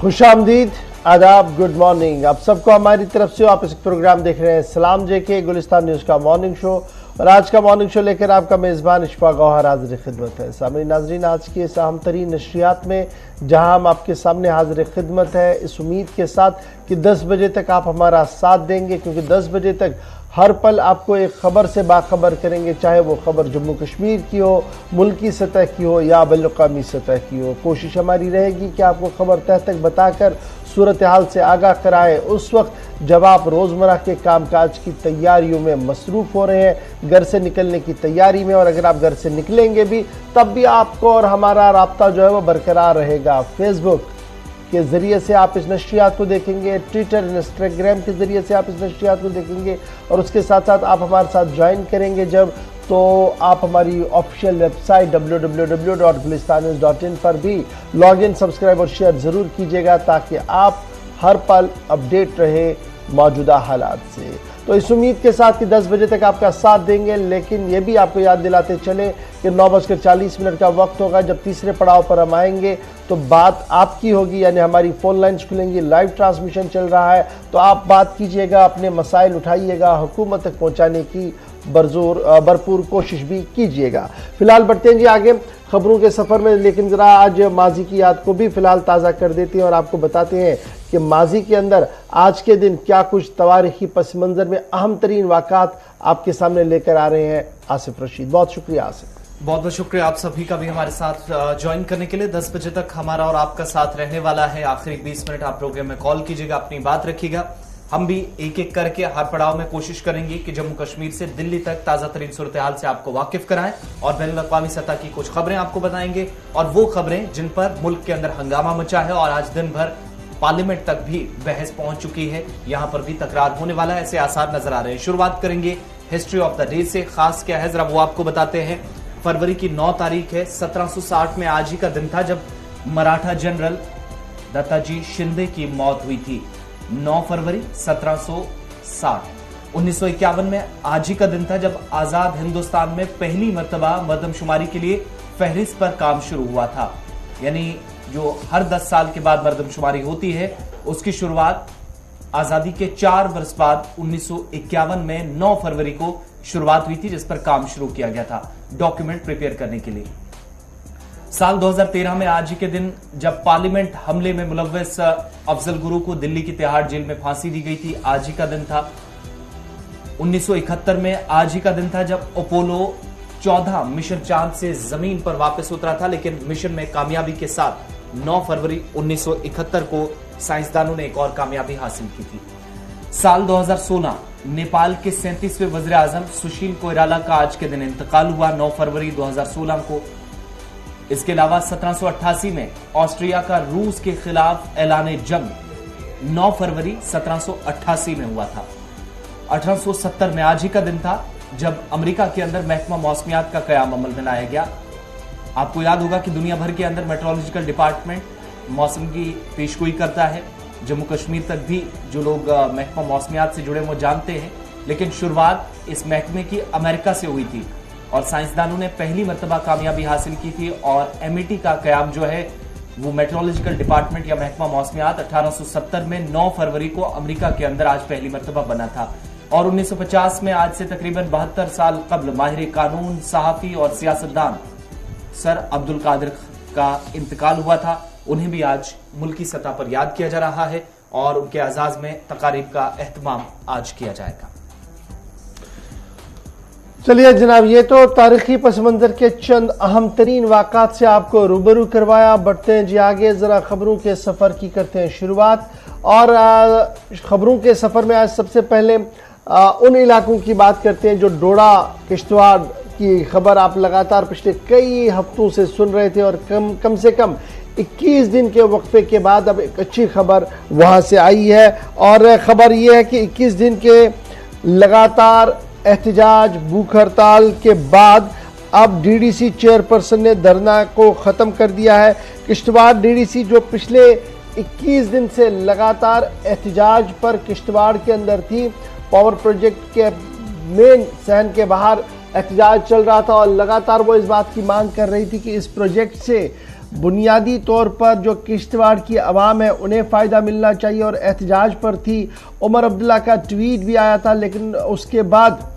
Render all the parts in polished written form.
खुशामदीद, आदाब, good morning. आप सबको हमारी तरफ से। आप इस प्रोग्राम देख रहे हैं सलाम जेके गुलिस्तान न्यूज़ का मॉर्निंग शो, और आज का मॉर्निंग शो लेकर आपका मेज़बान इशफाक गौहर हाजिर खिदमत है। सामने नाजरीन, आज की इस अहम तरीन नशरियात में जहां हम आपके सामने हाजिर खिदमत है इस उम्मीद के साथ कि 10 बजे तक आप हमारा साथ देंगे, क्योंकि 10 बजे तक हर पल आपको एक खबर से बाखबर करेंगे, चाहे वो खबर जम्मू कश्मीर की हो, मुल्की सतह की हो या बैनुल-अक़वामी सतह की हो। कोशिश हमारी रहेगी कि आपको खबर तह तक बताकर सूरत हाल से आगाह कराएं उस वक्त जब आप रोज़मर्रा के कामकाज की तैयारियों में मसरूफ़ हो रहे हैं, घर से निकलने की तैयारी में। और अगर आप घर से निकलेंगे भी तब भी आपको और हमारा राब्ता जो है वो बरकरार रहेगा। फेसबुक के ज़रिए से आप इस नशरियात को देखेंगे, ट्विटर, इंस्टाग्राम के ज़रिए से आप इस नशरियात को देखेंगे, और उसके साथ साथ आप हमारे साथ ज्वाइन करेंगे जब, तो आप हमारी ऑफिशियल वेबसाइट www.gulistannews.in पर भी लॉगिन, सब्सक्राइब और शेयर ज़रूर कीजिएगा, ताकि आप हर पल अपडेट रहे मौजूदा हालात से। तो इस उम्मीद के साथ कि 10 बजे तक आपका साथ देंगे, लेकिन ये भी आपको याद दिलाते चले कि 9:40 का वक्त होगा जब तीसरे पड़ाव पर हम आएंगे, तो बात आपकी होगी, यानी हमारी फ़ोन लाइन्स खुलेंगी। लाइव ट्रांसमिशन चल रहा है, तो आप बात कीजिएगा, अपने मसाइल उठाइएगा, हुकूमत तक पहुँचाने की भरपूर कोशिश भी कीजिएगा। फिलहाल बढ़ते हैं जी आगे खबरों के सफ़र में, लेकिन ज़रा आज माजी की याद को भी फ़िलहाल ताज़ा कर देते हैं और आपको बताते हैं कि माजी के अंदर आज के दिन क्या कुछ तवारीखी पस मंज़र में अहम तरीन वाक़ात आपके सामने लेकर आ रहे हैं। आसिफ रशीद, बहुत शुक्रिया आसिफ। बहुत बहुत शुक्रिया आप सभी का भी हमारे साथ ज्वाइन करने के लिए। 10 बजे तक हमारा और आपका साथ रहने वाला है। आखिरी 20 मिनट आप प्रोग्राम में कॉल कीजिएगा, अपनी बात रखिएगा। हम भी एक एक करके हर पड़ाव में कोशिश करेंगे कि जम्मू कश्मीर से दिल्ली तक ताजा तरीन सूरत हाल से आपको वाकिफ कराएं, और बैनुल-अक़वामी सतह की कुछ खबरें आपको बताएंगे, और वो खबरें जिन पर मुल्क के अंदर हंगामा मचा है और आज दिन भर पार्लियामेंट तक भी बहस पहुंच चुकी है, यहां पर भी तकरार होने वाला है, ऐसे आसार नजर आ रहे हैं। शुरुआत करेंगे हिस्ट्री ऑफ द डे से। खास क्या है जरा वो आपको बताते हैं। फरवरी की 9 तारीख है, 1760 में आज ही का दिन था जब मराठा जनरल दत्ताजी शिंदे की मौत हुई थी। 9 फरवरी 1760। 1951 में आज ही का दिन था जब आजाद हिंदुस्तान में पहली मर्तबा मरदमशुमारी के लिए फहरिस्त पर काम शुरू हुआ था। यानी जो हर 10 साल के बाद मरदमशुमारी होती है, उसकी शुरुआत आजादी के 4 वर्ष बाद 1951 में 9 फरवरी को शुरुआत हुई थी, जिस पर काम शुरू किया गया था डॉक्यूमेंट प्रिपेयर करने के लिए। साल 2013 में आज ही के दिन जब पार्लियामेंट हमले में मुलव्वस अफजल गुरु को दिल्ली की तिहाड़ जेल में फांसी दी गई थी, आज ही का दिन था। 1971 में आज ही का दिन था जब अपोलो 14 मिशन चांद से जमीन पर वापस उतरा था, लेकिन मिशन में कामयाबी के साथ 9 फरवरी 1971 को साइंसदानों ने एक और कामयाबी हासिल की थी। साल 2016 नेपाल के 37वें वज़ीर आज़म सुशील कोइराला का आज के दिन इंतकाल हुआ, 9 फरवरी 2016 को। इसके अलावा 1788 में ऑस्ट्रिया का रूस के खिलाफ ऐलान जंग 9 फरवरी 1788 में हुआ था। 1870 में आज ही का दिन था जब अमेरिका के अंदर महकमा मौसमियात का कयाम अमल में लाया गया। आपको याद होगा कि दुनिया भर के अंदर मेट्रोलॉजिकल डिपार्टमेंट मौसम की पेशगोई करता है। जम्मू कश्मीर तक भी जो लोग महकमा मौसमियात से जुड़े वो जानते हैं, लेकिन शुरुआत इस महकमे की अमेरिका से हुई थी और साइंसदानों ने पहली मर्तबा कामयाबी हासिल की थी। और एमईटी का कयाम जो है वो मेट्रोलॉजिकल डिपार्टमेंट या महकमा मौसमियात 1870 में 9 फरवरी को अमेरिका के अंदर आज पहली मर्तबा बना था। और 1950 में आज से तकरीबन 72 साल कबल माहिर कानून, सहाफी और सियासतदान सर अब्दुल कादिर का इंतकाल हुआ था। उन्हें भी आज मुल्की सतह पर याद किया जा रहा है और उनके एजाज में तकारीब का एहतमाम आज किया जाएगा। चलिए जनाब, ये तो तारीखी पस मंजर के चंद अहम तरीन वाक़ात से आपको रूबरू करवाया। बढ़ते हैं जी आगे, जरा खबरों के सफर की करते हैं शुरुआत। और खबरों के सफर में आज सबसे पहले उन इलाकों की बात करते हैं जो डोडा किश्तवाड़ की खबर आप लगातार पिछले कई हफ्तों से सुन रहे थे, और कम से कम 21 दिन के वक्फे के बाद अब एक अच्छी खबर वहां से आई है। और खबर यह है कि 21 दिन के लगातार एहतजाज, भूख हड़ताल के बाद अब डीडीसी चेयरपर्सन ने धरना को ख़त्म कर दिया है। किश्तवाड़ डीडीसी जो पिछले 21 दिन से लगातार एहतजाज पर किश्तवाड़ के अंदर थी, पावर प्रोजेक्ट के मेन सहन के बाहर एहतजाज चल रहा था और लगातार वो इस बात की मांग कर रही थी कि इस प्रोजेक्ट से बुनियादी तौर पर जो किश्तवाड़ की आवाम है उन्हें फ़ायदा मिलना चाहिए और एहतजाज पर थी। उमर अब्दुल्ला का ट्वीट भी आया था, लेकिन उसके बाद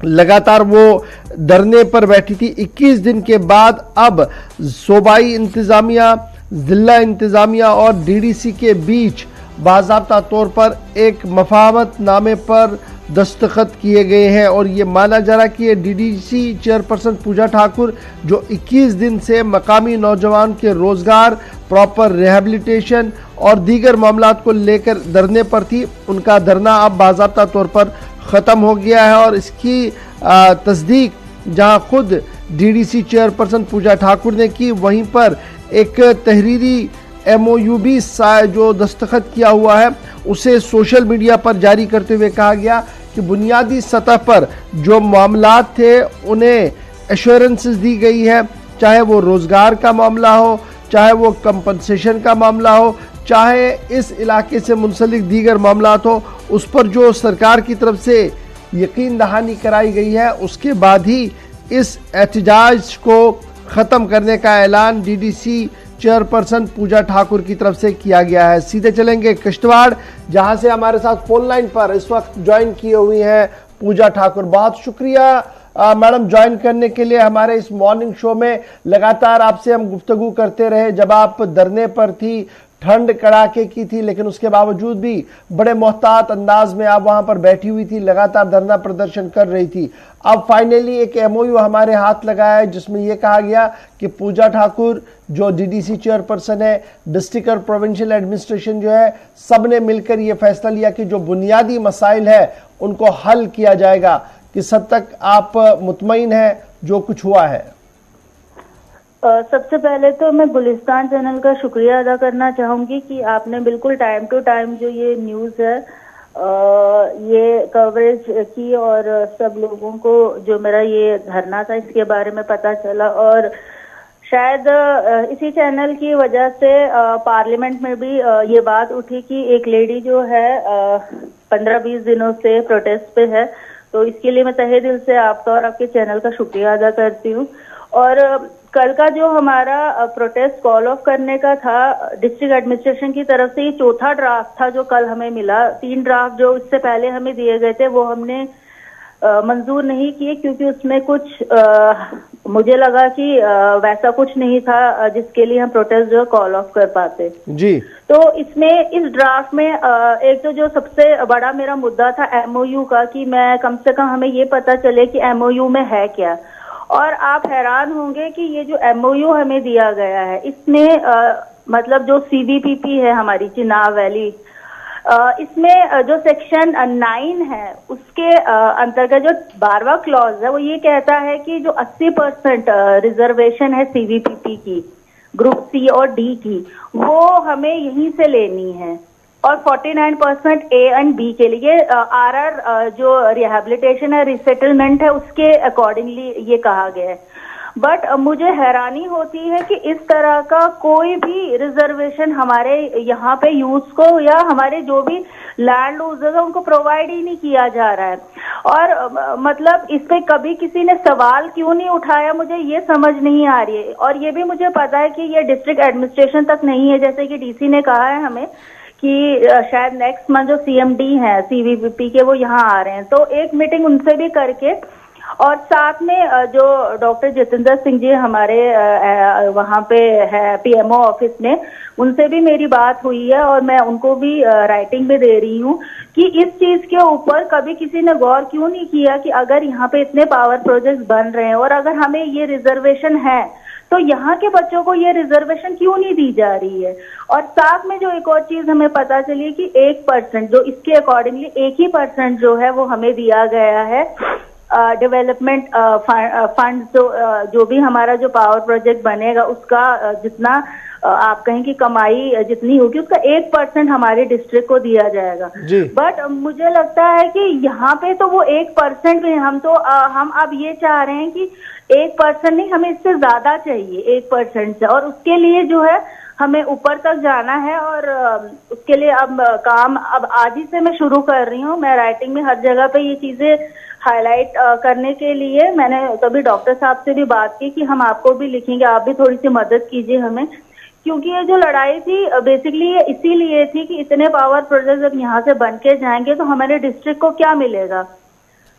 लगातार वो धरने पर बैठी थी। 21 दिन के बाद अब सूबाई इंतज़ामिया, ज़िला इंतज़ामिया और डीडीसी के बीच बाज़ाब्ता तौर पर एक मफाहमत नामे पर दस्तखत किए गए हैं और ये माना जा रहा कि ये डीडीसी चेयरपर्सन पूजा ठाकुर जो 21 दिन से मकामी नौजवान के रोज़गार, प्रॉपर रिहैबिलिटेशन और दीगर मामलात को लेकर धरने पर थी, उनका धरना अब बाज़ाब्ता तौर पर ख़त्म हो गया है। और इसकी तस्दीक जहां खुद डीडीसी चेयरपर्सन पूजा ठाकुर ने की, वहीं पर एक तहरीरी MOU भी जो दस्तखत किया हुआ है उसे सोशल मीडिया पर जारी करते हुए कहा गया कि बुनियादी सतह पर जो मामलात थे उन्हें एश्योरेंसेस दी गई है, चाहे वो रोज़गार का मामला हो, चाहे वो कंपनसेशन का मामला हो, चाहे इस इलाके से मुंसलिक दीगर मामलात हो, उस पर जो सरकार की तरफ से यकीन दहानी कराई गई है, उसके बाद ही इस एहतजाज को ख़त्म करने का ऐलान डीडीसी चेयरपर्सन पूजा ठाकुर की तरफ से किया गया है। सीधे चलेंगे किश्तवाड़, जहां से हमारे साथ फोन लाइन पर इस वक्त ज्वाइन किए हुई हैं पूजा ठाकुर। बहुत शुक्रिया मैडम ज्वाइन करने के लिए हमारे इस मॉर्निंग शो में। लगातार आपसे हम गुफ्तगू करते रहे जब आप धरने पर थी, ठंड कड़ाके की थी, लेकिन उसके बावजूद भी बड़े मोहतात अंदाज में आप वहां पर बैठी हुई थी, लगातार धरना प्रदर्शन कर रही थी। अब फाइनली एक MOU हमारे हाथ लगा है जिसमें यह कहा गया कि पूजा ठाकुर जो डीडीसी चेयरपर्सन है, डिस्ट्रिक्ट और प्रोविंशियल एडमिनिस्ट्रेशन जो है, सब ने मिलकर यह फैसला लिया कि जो बुनियादी मसाइल है उनको हल किया जाएगा। किस हद तक आप मुतमईन हैं जो कुछ हुआ है? सबसे पहले तो मैं गुलिस्तान चैनल का शुक्रिया अदा करना चाहूंगी कि आपने बिल्कुल टाइम टू टाइम जो ये न्यूज़ है ये कवरेज की और सब लोगों को जो मेरा ये धरना था इसके बारे में पता चला। और शायद इसी चैनल की वजह से पार्लियामेंट में भी ये बात उठी कि एक लेडी जो है 15-20 दिनों से प्रोटेस्ट पे है, तो इसके लिए मैं तहे दिल से आपका और आपके चैनल का शुक्रिया अदा करती हूँ। और कल का जो हमारा प्रोटेस्ट कॉल ऑफ करने का था डिस्ट्रिक्ट एडमिनिस्ट्रेशन की तरफ से, ये चौथा ड्राफ्ट था जो कल हमें मिला। 3 ड्राफ्ट जो इससे पहले हमें दिए गए थे वो हमने मंजूर नहीं किए क्योंकि उसमें कुछ मुझे लगा कि वैसा कुछ नहीं था जिसके लिए हम प्रोटेस्ट जो कॉल ऑफ कर पाते जी। तो इसमें इस ड्राफ्ट में एक तो जो सबसे बड़ा मेरा मुद्दा था MOU का, कि मैं कम से कम हमें ये पता चले कि MOU में है क्या। और आप हैरान होंगे कि ये जो MOU हमें दिया गया है इसमें मतलब जो CVPP है हमारी चिनाब वैली, इसमें जो सेक्शन 9 है उसके अंतर्गत जो 12वां क्लॉज है वो ये कहता है कि जो 80% रिजर्वेशन है CVPP की, ग्रुप C और D की, वो हमें यहीं से लेनी है। और 49% A एंड B के लिए RR जो रिहैबिलिटेशन है, रिसेटलमेंट है, उसके अकॉर्डिंगली ये कहा गया है। बट मुझे हैरानी होती है कि इस तरह का कोई भी रिजर्वेशन हमारे यहाँ पे यूज को या हमारे जो भी लैंड यूजर्स है उनको प्रोवाइड ही नहीं किया जा रहा है। और मतलब इस पे कभी किसी ने सवाल क्यों नहीं उठाया, मुझे ये समझ नहीं आ रही है। और ये भी मुझे पता है कि ये डिस्ट्रिक्ट एडमिनिस्ट्रेशन तक नहीं है, जैसे कि DC ने कहा है हमें कि शायद नेक्स्ट मंथ जो CMD है CVPP के वो यहाँ आ रहे हैं, तो एक मीटिंग उनसे भी करके, और साथ में जो डॉक्टर जितेंद्र सिंह जी हमारे वहाँ पे है PMO ऑफिस में, उनसे भी मेरी बात हुई है और मैं उनको भी राइटिंग में दे रही हूँ कि इस चीज के ऊपर कभी किसी ने गौर क्यों नहीं किया कि अगर यहाँ पे इतने पावर प्रोजेक्ट्स बन रहे हैं और अगर हमें ये रिजर्वेशन है तो यहाँ के बच्चों को ये रिजर्वेशन क्यों नहीं दी जा रही है। और साथ में जो एक और चीज हमें पता चली कि 1% जो इसके अकॉर्डिंगली 1% जो है वो हमें दिया गया है डेवलपमेंट फंड, जो भी हमारा जो पावर प्रोजेक्ट बनेगा उसका जितना आप कहें कि कमाई जितनी होगी उसका 1% हमारे डिस्ट्रिक्ट को दिया जाएगा। बट मुझे लगता है कि यहाँ पे तो वो 1% में हम अब ये चाह रहे हैं कि 1% नहीं, हमें इससे ज्यादा चाहिए 1% से। और उसके लिए जो है हमें ऊपर तक जाना है और उसके लिए अब काम अब आज ही से मैं शुरू कर रही हूँ। मैं राइटिंग में हर जगह पे ये चीजें हाईलाइट करने के लिए मैंने कभी डॉक्टर साहब से भी बात की कि हम आपको भी लिखेंगे, आप भी थोड़ी सी मदद कीजिए हमें, क्योंकि ये जो लड़ाई थी बेसिकली ये इसीलिए थी कि इतने पावर प्रोजेक्ट जब यहाँ से बन के जाएंगे तो हमारे डिस्ट्रिक्ट को क्या मिलेगा।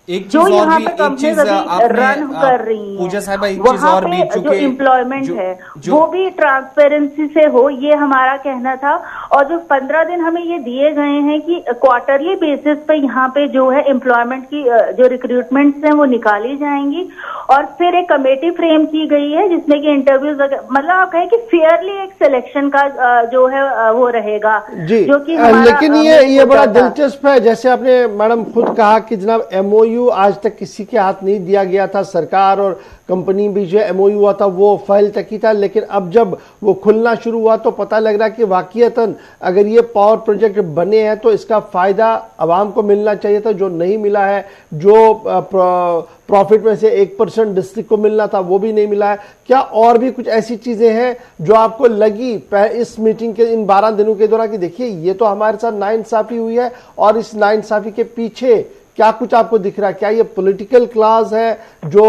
एक चीज और भी, एक चीज रन कर रही पूजा साहिबा, एक वहाँ चीज और भी, जो एम्प्लॉयमेंट है वो भी ट्रांसपेरेंसी से हो, ये हमारा कहना था। और जो 15 दिन हमें ये दिए गए हैं कि क्वार्टरली बेसिस पे यहाँ पे जो है एम्प्लॉयमेंट की जो रिक्रूटमेंट्स हैं वो निकाली जाएंगी और फिर एक कमेटी फ्रेम की गई है जिसमें कि इंटरव्यूज, मतलब आप कहें कि फेयरली एक सिलेक्शन का जो है वो रहेगा जी। जो कि लेकिन ये बड़ा दिलचस्प है, जैसे आपने मैडम खुद कहा कि जनाब MOU आज तक किसी के हाथ नहीं दिया गया था, सरकार और कंपनी भी जो MOU हुआ था वो फाइल तक ही था, लेकिन अब जब वो खुलना शुरू हुआ तो पता लग रहा है कि वाकईतन अगर ये पावर प्रोजेक्ट बने हैं तो इसका फायदा आवाम को मिलना चाहिए था, जो नहीं मिला है। जो प्रॉफिट में से 1% डिस्ट्रिक्ट को मिलना था वो भी नहीं मिला है। क्या और भी कुछ ऐसी चीजें हैं जो आपको लगी इस मीटिंग के इन 12 दिनों के दौरान कि देखिए ये तो हमारे साथ नाइंसाफी हुई है और इस नाइंसाफी के पीछे क्या कुछ आपको दिख रहा है? क्या ये पॉलिटिकल क्लास है जो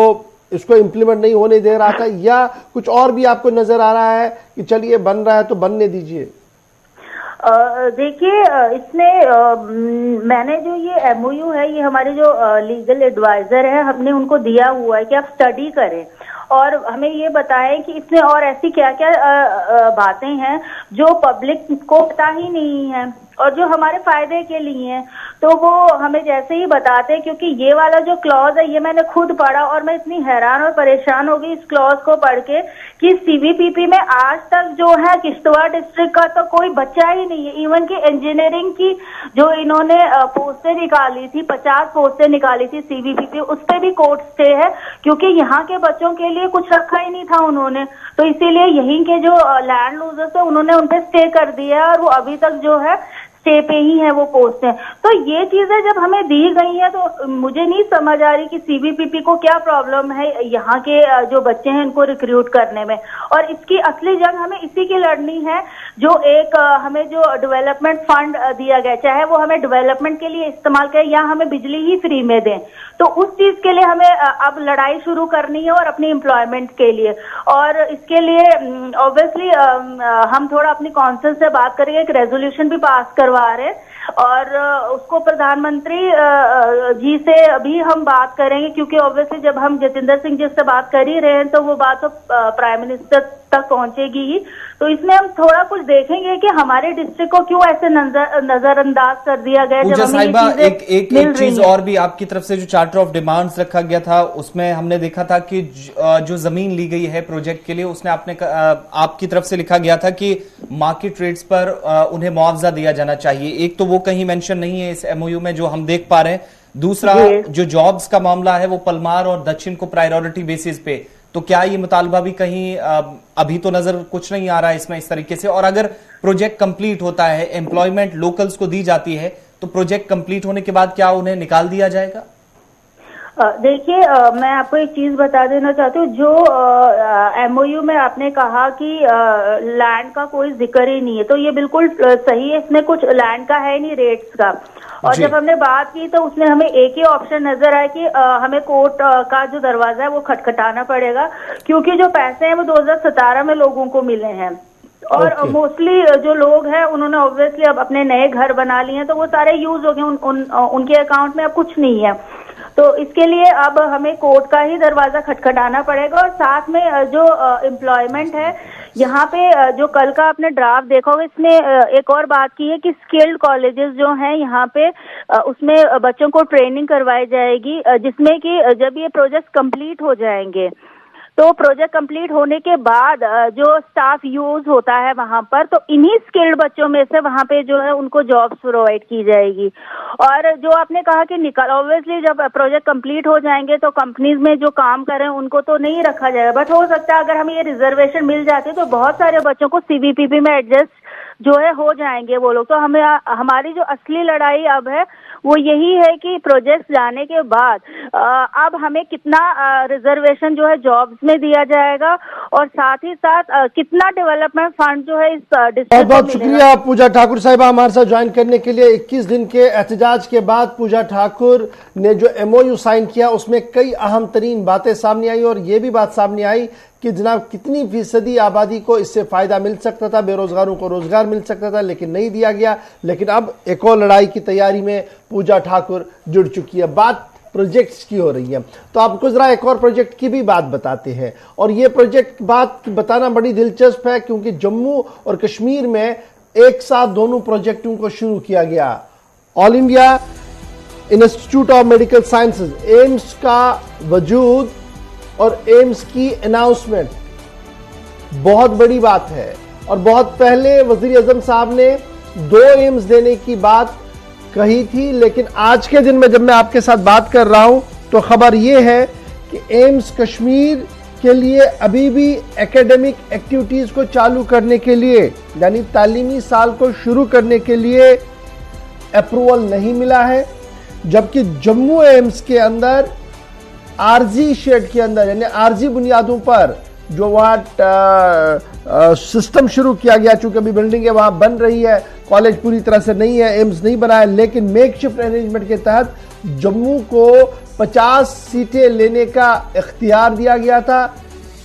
इसको इम्प्लीमेंट नहीं होने दे रहा था, या कुछ और भी आपको नजर आ रहा है कि चलिए बन रहा है तो बनने दीजिए? देखिए इसमें मैंने जो ये MOU है ये हमारे जो लीगल एडवाइजर है हमने उनको दिया हुआ है कि आप स्टडी करें और हमें ये बताएं कि इसमें और ऐसी क्या क्या बातें हैं जो पब्लिक को पता ही नहीं है और जो हमारे फायदे के लिए हैं, तो वो हमें जैसे ही बताते हैं। क्योंकि ये वाला जो क्लॉज है ये मैंने खुद पढ़ा और मैं इतनी हैरान और परेशान हो गई इस क्लॉज को पढ़ के कि CVPP में आज तक जो है किश्तवाड़ डिस्ट्रिक्ट का तो कोई बच्चा ही नहीं है। इवन की इंजीनियरिंग की जो इन्होंने पोस्टें निकाली थी, 50 पोस्टें निकाली थी CVPP, उस पर भी कोर्ट स्टे है क्योंकि यहाँ के बच्चों के लिए कुछ रखा ही नहीं था उन्होंने। तो इसीलिए यहीं के जो लैंड लूजर्स है उन्होंने उनपे स्टे कर दिया और वो अभी तक जो है स्टे पे ही है वो पोस्ट है। तो ये चीजें जब हमें दी गई है तो मुझे नहीं समझ आ रही कि CVPP को क्या प्रॉब्लम है यहाँ के जो बच्चे हैं इनको रिक्रूट करने में। और इसकी असली जंग हमें इसी की लड़नी है जो एक हमें जो डेवलपमेंट फंड दिया गया, चाहे वो हमें डेवलपमेंट के लिए इस्तेमाल करें या हमें बिजली ही फ्री में दें, तो उस चीज के लिए हमें अब लड़ाई शुरू करनी है और अपनी एम्प्लॉयमेंट के लिए। और इसके लिए ऑब्वियसली हम थोड़ा अपनी काउंसिल से बात करेंगे, एक रेजोल्यूशन भी पास करवा रहे हैं और उसको प्रधानमंत्री जी से भी हम बात करेंगे क्योंकि ऑब्वियसली जब हम जतिंदर सिंह जी से बात कर ही रहे हैं तो वो बात तो प्राइम मिनिस्टर तक पहुंचेगी ही। तो इसमें हम थोड़ा कुछ देखेंगे कि हमारे डिस्ट्रिक्ट को क्यों ऐसे नजरअंदाज कर दिया गया। पूजा साहिबा, एक चीज और भी आपकी तरफ से जो चार्टर ऑफ डिमांड्स रखा गया था उसमें हमने देखा था कि जो जमीन ली गई है प्रोजेक्ट के लिए उसने आपकी तरफ से लिखा गया था कि मार्केट रेट्स पर उन्हें मुआवजा दिया जाना चाहिए। एक तो वो कहीं मेंशन नहीं है इस MOU में जो हम देख पा रहे हैं। दूसरा जो जॉब्स का मामला है वो पलमार और दक्षिण को प्रायोरिटी बेसिस पे, तो क्या ये मुतालबा भी कहीं अभी तो नजर कुछ नहीं आ रहा है इसमें इस तरीके से? और अगर प्रोजेक्ट कंप्लीट होता है, एम्प्लॉयमेंट लोकल्स को दी जाती है, तो प्रोजेक्ट कंप्लीट होने के बाद क्या उन्हें निकाल दिया जाएगा? देखिए मैं आपको एक चीज बता देना चाहती हूँ। जो MOU में आपने कहा कि लैंड का कोई जिक्र ही नहीं है, तो ये बिल्कुल सही है। इसमें कुछ लैंड का है नहीं, रेट्स का। और जब हमने बात की तो उसमें हमें एक ही ऑप्शन नजर आया कि हमें कोर्ट का जो दरवाजा है वो खटखटाना पड़ेगा क्योंकि जो पैसे हैं वो 2017 में लोगों को मिले हैं और मोस्टली जो लोग हैं उन्होंने ऑब्वियसली अब अपने नए घर बना लिए हैं तो वो सारे यूज हो गए, उनके अकाउंट में अब कुछ नहीं है। तो इसके लिए अब हमें कोर्ट का ही दरवाजा खटखटाना पड़ेगा। और साथ में जो एम्प्लॉयमेंट है यहाँ पे जो कल का आपने ड्राफ्ट देखा होगा, इसमें एक और बात की है कि स्किल्ड कॉलेजेस जो हैं यहाँ पे उसमें बच्चों को ट्रेनिंग करवाई जाएगी जिसमें कि जब ये प्रोजेक्ट कंप्लीट हो जाएंगे तो प्रोजेक्ट कंप्लीट होने के बाद जो स्टाफ यूज होता है वहां पर, तो इन्हीं स्किल्ड बच्चों में से वहां पे जो है उनको जॉब्स प्रोवाइड की जाएगी। और जो आपने कहा कि ऑब्वियसली जब प्रोजेक्ट कंप्लीट हो जाएंगे तो कंपनीज में जो काम कर रहे हैं उनको तो नहीं रखा जाएगा, बट हो सकता है अगर हमें ये रिजर्वेशन मिल जाती है तो बहुत सारे बच्चों को CVPP में एडजस्ट जो है हो जाएंगे वो लोग। तो हमें हमारी जो असली लड़ाई अब है वो यही है कि प्रोजेक्ट जाने के बाद अब हमें कितना रिजर्वेशन जो है जॉब्स में दिया जाएगा और साथ ही साथ कितना डेवलपमेंट फंड जो है इस डिस्ट्रिक्ट बहुत बहुत शुक्रिया पूजा ठाकुर साहिबा हमारे साथ ज्वाइन करने के लिए। 21 दिन के एहतजाज के बाद पूजा ठाकुर ने जो MOU साइन किया उसमें कई अहम तरीन बातें सामने आई और ये भी बात सामने आई कि जनाब कितनी फीसदी आबादी को इससे फायदा मिल सकता था, बेरोजगारों को रोजगार मिल सकता था, लेकिन नहीं दिया गया। लेकिन अब एक और लड़ाई की तैयारी में पूजा ठाकुर जुड़ चुकी है। बात प्रोजेक्ट्स की हो रही है तो आपको जरा एक और प्रोजेक्ट की भी बात बताते हैं और ये प्रोजेक्ट बात बताना बड़ी दिलचस्प है क्योंकि जम्मू और कश्मीर में एक साथ दोनों प्रोजेक्टों को शुरू किया गया। All India institute of medical sciences AIIMS का वजूद और एम्स की अनाउंसमेंट बहुत बड़ी बात है और बहुत पहले वजीर आजम साहब ने 2 एम्स देने की बात कही थी, लेकिन आज के दिन में जब मैं आपके साथ बात कर रहा हूं तो खबर यह है कि एम्स कश्मीर के लिए अभी भी एकेडमिक एक्टिविटीज को चालू करने के लिए यानी तालीमी साल को शुरू करने के लिए अप्रूवल नहीं मिला है, जबकि जम्मू एम्स के अंदर आरजी शेड के अंदर यानी आरजी बुनियादों पर जो वहाँ सिस्टम शुरू किया गया, चूंकि अभी बिल्डिंग है वहाँ बन रही है, कॉलेज पूरी तरह से नहीं है, एम्स नहीं बना है, लेकिन मेकशिफ्ट अरेंजमेंट के तहत जम्मू को 50 सीटें लेने का इख्तियार दिया गया था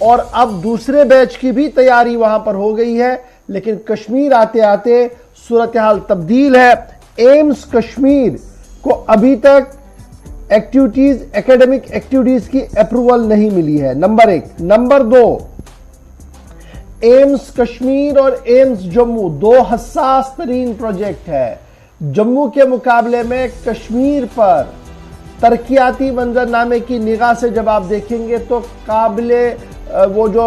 और अब दूसरे बैच की भी तैयारी वहां पर हो गई है। लेकिन कश्मीर आते आते सूरत हाल तब्दील है। एम्स कश्मीर को अभी तक एक्टिविटीज एकेडमिक एक्टिविटीज की अप्रूवल नहीं मिली है, नंबर 1। नंबर 2, एम्स कश्मीर और एम्स जम्मू 2 हसास तरीन प्रोजेक्ट है। जम्मू के मुकाबले में कश्मीर पर तरक्याती मंजरनामे की निगाह से जब आप देखेंगे तो काबिले वो जो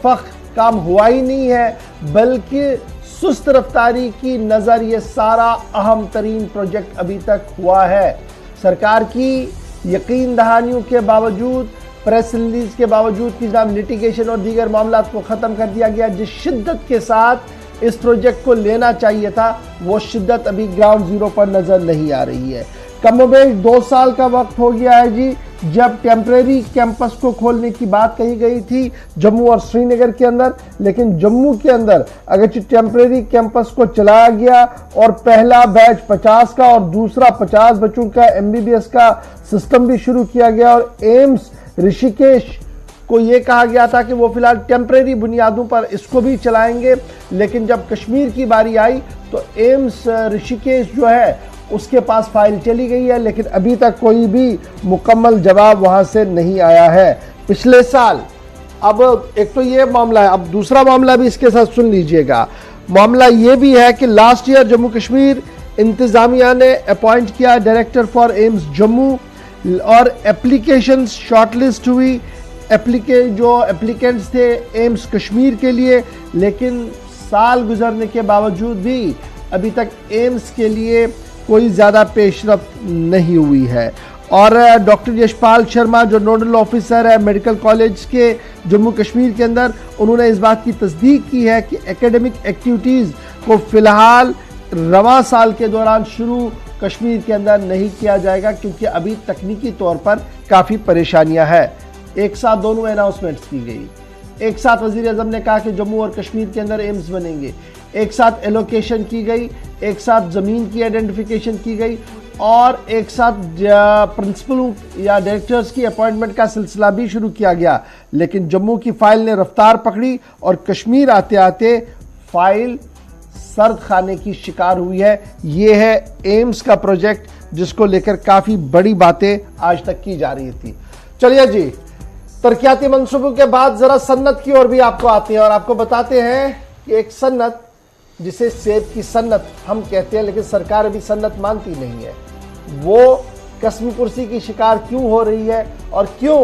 फख्र काम हुआ ही नहीं है, बल्कि सुस्त रफ्तारी की नजर ये सारा अहम तरीन प्रोजेक्ट अभी तक हुआ है। सरकार की यकीन दहानियों के बावजूद, प्रेस रिलीज के बावजूद कि जनाब लिटिगेशन और दीगर मामलात को ख़त्म कर दिया गया, जिस शिद्दत के साथ इस प्रोजेक्ट को लेना चाहिए था वो शिद्दत अभी ग्राउंड जीरो पर नज़र नहीं आ रही है। कमोबेश 2 साल का वक्त हो गया है जी जब टेम्परेरी कैंपस को खोलने की बात कही गई थी जम्मू और श्रीनगर के अंदर, लेकिन जम्मू के अंदर अगर टेम्परेरी कैंपस को चलाया गया और पहला बैच 50 का और दूसरा 50 बच्चों का MBBS का सिस्टम भी शुरू किया गया और एम्स ऋषिकेश को यह कहा गया था कि वो फिलहाल टेम्परेरी बुनियादों पर इसको भी चलाएंगे, लेकिन जब कश्मीर की बारी आई तो एम्स ऋषिकेश जो है उसके पास फाइल चली गई है, लेकिन अभी तक कोई भी मुकम्मल जवाब वहां से नहीं आया है। पिछले साल, अब एक तो ये मामला है, अब दूसरा मामला भी इसके साथ सुन लीजिएगा। मामला ये भी है कि लास्ट ईयर जम्मू कश्मीर इंतजामिया ने अपॉइंट किया डायरेक्टर फॉर एम्स जम्मू और एप्लीकेशन शॉर्टलिस्ट हुई, जो एप्लीकेंट्स थे एम्स कश्मीर के लिए, लेकिन साल गुजरने के बावजूद भी अभी तक एम्स के लिए कोई ज़्यादा पेशरफ्त नहीं हुई है। और डॉक्टर यशपाल शर्मा जो नोडल ऑफिसर है मेडिकल कॉलेज के जम्मू कश्मीर के अंदर, उन्होंने इस बात की तस्दीक की है कि एकेडमिक एक्टिविटीज़ को फ़िलहाल रवां साल के दौरान शुरू कश्मीर के अंदर नहीं किया जाएगा क्योंकि अभी तकनीकी तौर पर काफ़ी परेशानियां हैं। एक साथ दोनों अनाउंसमेंट्स की गई, एक साथ वज़ीर आज़म ने कहा कि जम्मू और कश्मीर के अंदर एम्स बनेंगे, एक साथ एलोकेशन की गई, एक साथ ज़मीन की आइडेंटिफिकेशन की गई और एक साथ प्रिंसिपलों या डायरेक्टर्स की अपॉइंटमेंट का सिलसिला भी शुरू किया गया। लेकिन जम्मू की फाइल ने रफ्तार पकड़ी और कश्मीर आते आते फाइल सर्द खाने की शिकार हुई है। ये है एम्स का प्रोजेक्ट जिसको लेकर काफ़ी बड़ी बातें आज तक की जा रही थी। चलिए जी, तरक्याती मंसूबों के बाद जरा सन्नत की ओर भी आपको आते हैं और आपको बताते हैं कि एक सन्नत जिसे सेब की सन्नत हम कहते हैं, लेकिन सरकार अभी सन्नत मानती नहीं है, वो कसम कुर्सी की शिकार क्यों हो रही है और क्यों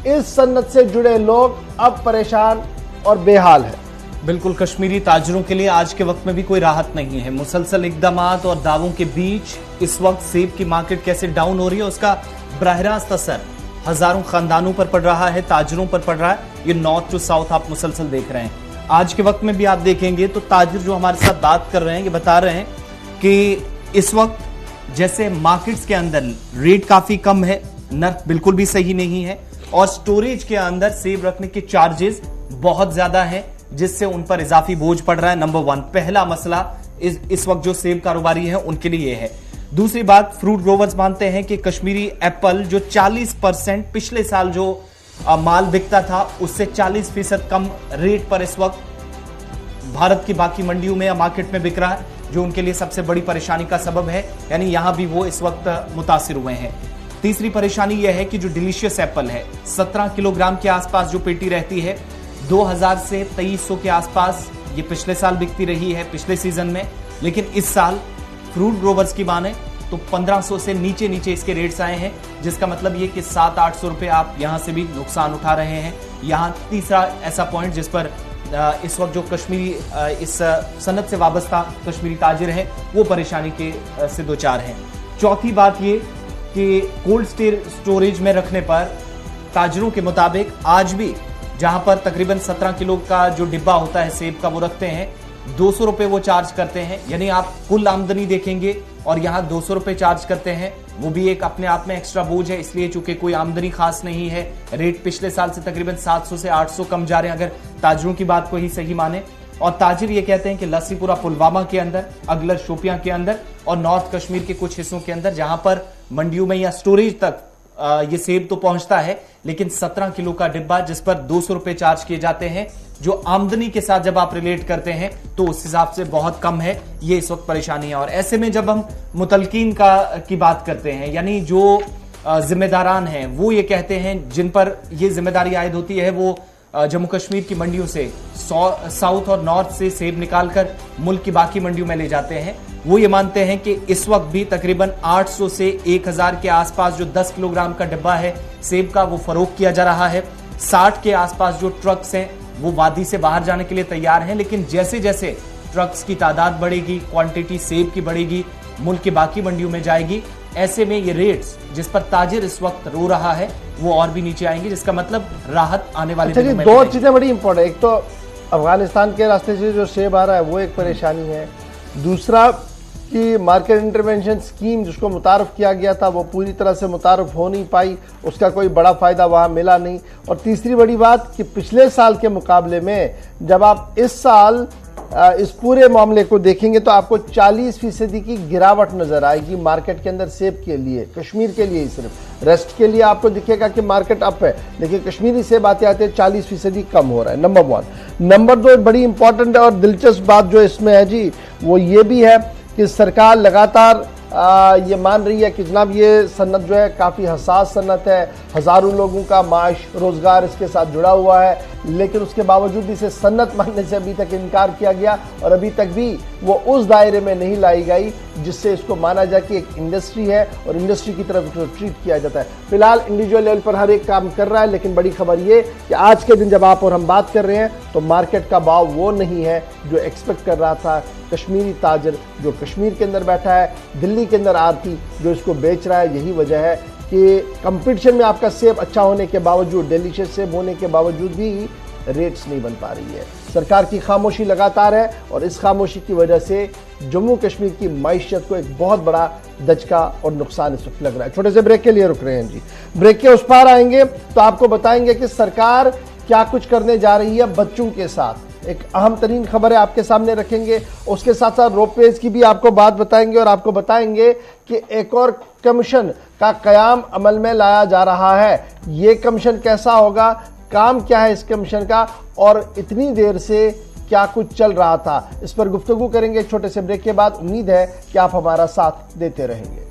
इस सन्नत से जुड़े लोग अब परेशान और बेहाल है। बिल्कुल, कश्मीरी ताजरों के लिए आज के वक्त में भी कोई राहत नहीं है। मुसलसल इकदामात और दावों के बीच इस वक्त सेब की मार्केट कैसे डाउन हो रही है उसका बराह रास्त असर हजारों खानदानों पर पड़ रहा है, ताजरों पर पड़ रहा है। ये नॉर्थ टू साउथ आप मुसलसल देख रहे हैं। आज के वक्त में भी आप देखेंगे तो ताजिर जो हमारे साथ बात कर रहे हैं ये बता रहे हैं कि इस वक्त जैसे मार्केट्स के अंदर रेट काफी कम है, नर्ख बिल्कुल भी सही नहीं है, और स्टोरेज के अंदर सेब रखने के चार्जेस बहुत ज्यादा हैं, जिससे उन पर इजाफी बोझ पड़ रहा है। नंबर 1 पहला मसला इस वक्त जो सेब कारोबारी हैं उनके लिए है। दूसरी बात, फ्रूट ग्रोवर्स मानते हैं कि कश्मीरी एप्पल जो 40% पिछले साल जो माल बिकता था उससे 40% कम रेट पर इस वक्त भारत की बाकी मंडियों में या मार्केट में बिक रहा है, जो उनके लिए सबसे बड़ी परेशानी का सबब है। यानी यहां भी वो इस वक्त मुतासिर हुए हैं। तीसरी परेशानी यह है कि जो डिलीशियस एप्पल है 17 किलोग्राम के आसपास जो पेटी रहती है 2000 से 2300 के आसपास ये पिछले साल बिकती रही है पिछले सीजन में, लेकिन इस साल फ्रूट ग्रोवर्स की माने तो 1500 से नीचे इसके रेट्स आए हैं, जिसका मतलब ये कि 700-800 रुपए आप यहां से भी नुकसान उठा रहे हैं। यहां तीसरा ऐसा पॉइंट जिस पर इस वक्त जो कश्मीरी इस सनत से वाबस्ता कश्मीरी ताजिर हैं वो परेशानी के से दो चार हैं। चौथी बात ये कि कोल्ड स्टोरेज में रखने पर ताजिरों के मुताबिक आज भी जहां पर तकरीबन 17 किलो का जो डिब्बा होता है सेब का वो रखते हैं 200 रुपए वो चार्ज करते हैं। यानी आप कुल आमदनी देखेंगे और यहां 200 रुपए चार्ज करते हैं, वो भी एक अपने आप में एक्स्ट्रा बोझ है, इसलिए चूंकि कोई आमदनी खास नहीं है। रेट पिछले साल से तकरीबन 700 से 800 कम जा रहे हैं अगर ताजिरों की बात को ही सही माने। और ताजिर ये कहते हैं कि लस्सीपुरा पुलवामा के अंदर, अगलर शोपियां के अंदर और नॉर्थ कश्मीर के कुछ हिस्सों के अंदर जहां पर मंडियों में या स्टोरेज तक ये सेब तो पहुंचता है, लेकिन 17 किलो का डिब्बा जिस पर 200 रुपए चार्ज किए जाते हैं, जो आमदनी के साथ जब आप रिलेट करते हैं तो उस हिसाब से बहुत कम है। ये इस वक्त परेशानी है। और ऐसे में जब हम मुतलकीन की बात करते हैं, यानी जो जिम्मेदारान हैं, वो ये कहते हैं जिन पर ये जिम्मेदारी आयद होती है, वो जम्मू कश्मीर की मंडियों से साउथ और नॉर्थ से सेब निकालकर मुल्क की बाकी मंडियों में ले जाते हैं। वो ये मानते हैं कि इस वक्त भी तकरीबन 800 से 1000 के आसपास जो 10 किलोग्राम का डिब्बा है सेब का वो फरोख्त किया जा रहा है। 60 के आसपास जो ट्रक्स हैं वो वादी से बाहर जाने के लिए तैयार हैं, लेकिन जैसे जैसे ट्रक्स की तादाद बढ़ेगी, क्वांटिटी सेब की बढ़ेगी, मुल्क की बाकी मंडियों में जाएगी, ऐसे में ये रेट्स जिस पर ताजिर इस वक्त रो रहा है वो और भी नीचे आएंगे, जिसका मतलब राहत आने वाले दिनों में। दो चीजें बड़ी इंपॉर्टेंट, एक तो अफगानिस्तान के रास्ते से जो सेब आ रहा है वो एक परेशानी है, दूसरा कि मार्केट इंटरवेंशन स्कीम जिसको मुतारफ किया गया था वो पूरी तरह से मुतारफ हो नहीं पाई, उसका कोई बड़ा फायदा वहां मिला नहीं। और तीसरी बड़ी बात कि पिछले साल के मुकाबले में जब आप इस साल इस पूरे मामले को देखेंगे तो आपको 40% की गिरावट नजर आएगी मार्केट के अंदर सेब के लिए, कश्मीर के लिए ही सिर्फ। रेस्ट के लिए आपको दिखेगा कि मार्केट अप है, लेकिन कश्मीरी सेब आते आते 40% कम हो रहा है। नंबर 1। नंबर 2 बड़ी इंपॉर्टेंट और दिलचस्प बात जो इसमें है जी वो ये भी है कि सरकार लगातार ये मान रही है कि जनाब ये सन्नत जो है काफ़ी हसास सन्नत है, हज़ारों लोगों का माश रोज़गार इसके साथ जुड़ा हुआ है, लेकिन उसके बावजूद इसे सन्नत मानने से अभी तक इनकार किया गया और अभी तक भी वो उस दायरे में नहीं लाई गई जिससे इसको माना जाए कि एक इंडस्ट्री है और इंडस्ट्री की तरफ इसको ट्रीट किया जाता है। फिलहाल इंडिविजुअल लेवल पर हर एक काम कर रहा है, लेकिन बड़ी खबर ये कि आज के दिन जब आप और हम बात कर रहे हैं तो मार्केट का भाव वो नहीं है जो एक्सपेक्ट कर रहा था कश्मीरी ताजर जो कश्मीर के अंदर बैठा है, दिल्ली के अंदर आरती जो इसको बेच रहा है। यही वजह है कि कंपटीशन में आपका सेब अच्छा होने के बावजूद, डिलीशियस सेब होने के बावजूद भी रेट्स नहीं बन पा रही है। सरकार की खामोशी लगातार है और इस खामोशी की वजह से जम्मू कश्मीर की मईशत को एक बहुत बड़ा दचका और नुकसान इस वक्त लग रहा है। छोटे से ब्रेक के लिए रुक रहे हैं जी, ब्रेक के उस पार आएंगे तो आपको बताएंगे कि सरकार क्या कुछ करने जा रही है बच्चों के साथ। एक अहम तरीन खबर है आपके सामने रखेंगे, उसके साथ साथ रोपवेज की भी आपको बात बताएंगे और आपको बताएंगे कि एक और कमीशन का कयाम अमल में लाया जा रहा है। ये कमीशन कैसा होगा, काम क्या है इस कमीशन का और इतनी देर से क्या कुछ चल रहा था, इस पर गुफ्तगू करेंगे छोटे से ब्रेक के बाद। उम्मीद है कि आप हमारा साथ देते रहेंगे।